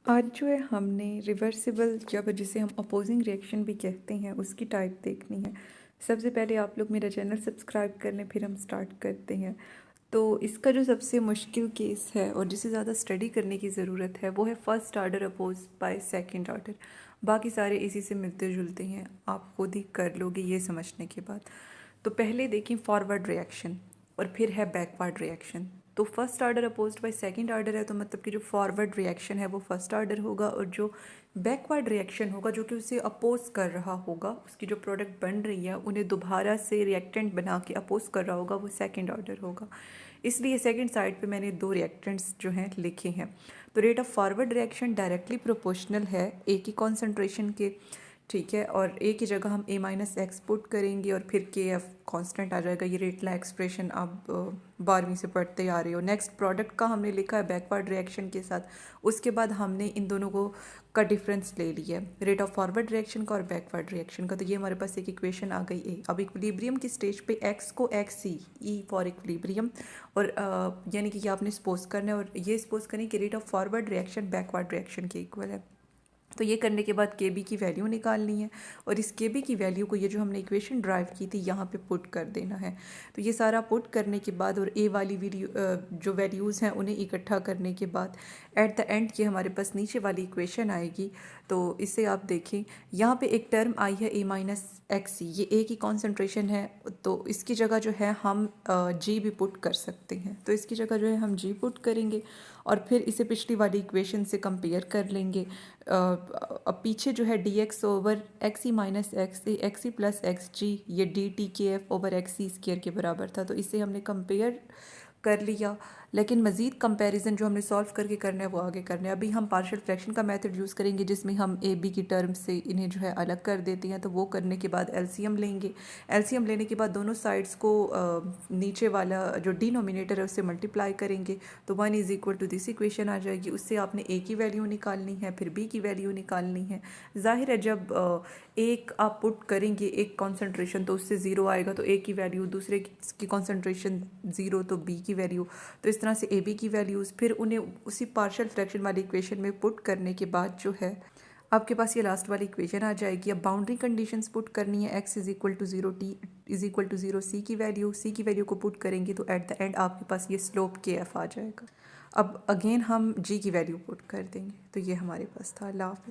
आज जो है हमने रिवर्सिबल जब जिसे हम अपोजिंग रिएक्शन भी कहते हैं उसकी टाइप देखनी है। सबसे पहले आप लोग मेरा चैनल सब्सक्राइब कर लें, फिर हम स्टार्ट करते हैं। तो इसका जो सबसे मुश्किल केस है और जिसे ज़्यादा स्टडी करने की ज़रूरत है वो है first order oppose by second order. बाकी सारे इसी से मिलते जुलते हैं, आप खुद ही कर लोगे ये समझने के बाद। तो पहले देखें फॉरवर्ड रिएक्शन और फिर है बैकवर्ड रिएक्शन। तो first order opposed bye second order है तो मतलब कि जो फॉरवर्ड रिएक्शन है वो फर्स्ट आर्डर होगा, और जो बैकवर्ड रिएक्शन होगा जो कि उसे अपोज कर रहा होगा, उसकी जो प्रोडक्ट बन रही है उन्हें दोबारा से रिएक्टेंट बना के अपोज कर रहा होगा, वो सेकंड ऑर्डर होगा। इसलिए सेकंड साइड पे मैंने दो रिएक्टेंट्स जो हैं लिखे हैं। तो rate of forward reaction directly proportional है ए की कॉन्सेंट्रेशन के, ठीक है। और ए की जगह हम A-X पुट करेंगे और फिर KF कांस्टेंट आ जाएगा। ये रेटला एक्सप्रेशन आप 12वीं से पढ़ते आ रहे हो। नेक्स्ट प्रोडक्ट का हमने लिखा है बैकवर्ड रिएक्शन के साथ, उसके बाद हमने इन दोनों को का डिफरेंस ले लिया है, रेट ऑफ फॉरवर्ड रिएक्शन का और बैकवर्ड रिएक्शन का। तो ये हमारे पास एक इक्वेशन आ गई ए। अब इक्विलिब्रियम की स्टेज पे एक्स को XC ई फॉर इक्विलिब्रियम, और यानी कि आपने सपोज करना है और ये सपोज करें कि rate of forward reaction backward reaction के इक्वल है। तो ये करने के बाद KB की वैल्यू निकालनी है, और इस KB की वैल्यू को ये जो हमने इक्वेशन ड्राइव की थी यहाँ पे पुट कर देना है। तो ये सारा पुट करने के बाद और A वाली जो वैल्यूज़ हैं उन्हें इकट्ठा करने के बाद एट द एंड ये हमारे पास नीचे वाली इक्वेशन आएगी। तो इसे आप देखें, यहाँ पे एक टर्म आई है A-XC, ये A की कॉन्सेंट्रेशन है, तो इसकी जगह जो है हम G भी पुट कर सकते हैं। तो इसकी जगह जो है हम G पुट करेंगे और फिर इसे पिछली वाली इक्वेशन से कंपेयर कर लेंगे। अब पीछे जो है dx over XE plus XG, ये DTKF ओवर XC² के बराबर था, तो इसे हमने कंपेयर कर लिया। लेकिन मज़ीद कंपैरिजन जो हमने सॉल्व करके करना है वो आगे करना है। अभी हम पार्शियल फ्रैक्शन का मेथड यूज़ करेंगे जिसमें हम AB की टर्म से इन्हें जो है अलग कर देते हैं। तो वो करने के बाद LCM लेंगे। LCM लेने के बाद दोनों साइड्स को नीचे वाला जो डिनोमिनेटर है उससे मल्टीप्लाई करेंगे, तो 1 is equal to this equation आ जाएगी। उससे आपने A की वैल्यू निकालनी है, फिर B की वैल्यू निकालनी है। ज़ाहिर है जब एक आप पुट करेंगे एक कॉन्सेंट्रेशन तो उससे ज़ीरो आएगा, तो A की वैल्यू, दूसरे की कॉन्सेंट्रेशन ज़ीरो तो B की वैल्यू, तो इस तरह से AB की वैल्यूज़ फिर उन्हें उसी पार्शियल फ्रैक्शन वाली इक्वेशन में पुट करने के बाद जो है आपके पास ये लास्ट वाली इक्वेशन आ जाएगी। अब बाउंड्री कंडीशंस पुट करनी है, x is equal to 0, t is equal to 0, C की वैल्यू को पुट करेंगे तो एट द एंड आपके पास ये स्लोप KF आ जाएगा। अब अगेन हम G की वैल्यू पुट कर देंगे, तो ये हमारे पास था। अल्लाह हाफ़िज़।